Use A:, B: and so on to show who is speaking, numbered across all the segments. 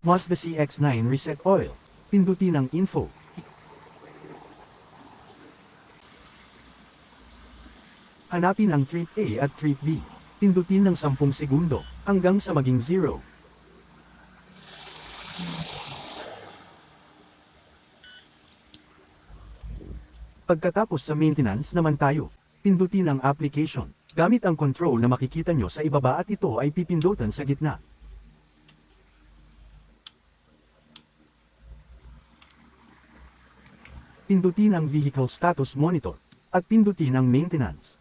A: Mazda Cx-9 Reset Oil. Pindutin ang info. Hanapin ang trip A at trip B. Pindutin ng 10 segundo, hanggang sa maging 0. Pagkatapos sa maintenance naman tayo, pindutin ang application. Gamit ang control na makikita nyo sa ibaba at ito ay pipindutan sa gitna. Pindutin ang Vehicle Status Monitor, at pindutin ang Maintenance.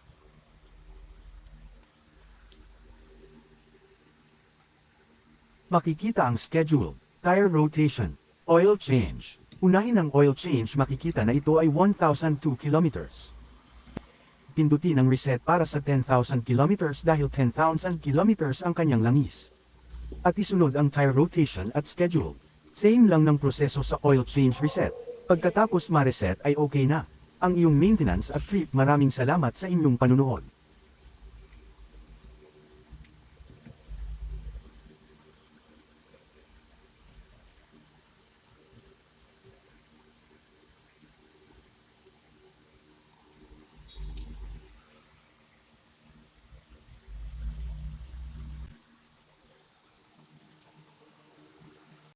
A: Makikita ang schedule, tire rotation, oil change. Unahin ang oil change, makikita na ito ay 1,002 kilometers. Pindutin ang reset para sa 10,000 kilometers dahil 10,000 kilometers ang kanyang langis. At isunod ang tire rotation at schedule. Same lang ng proseso sa oil change reset. Pagkatapos ma-reset ay okay na ang iyong maintenance at trip. Maraming salamat sa inyong panunood.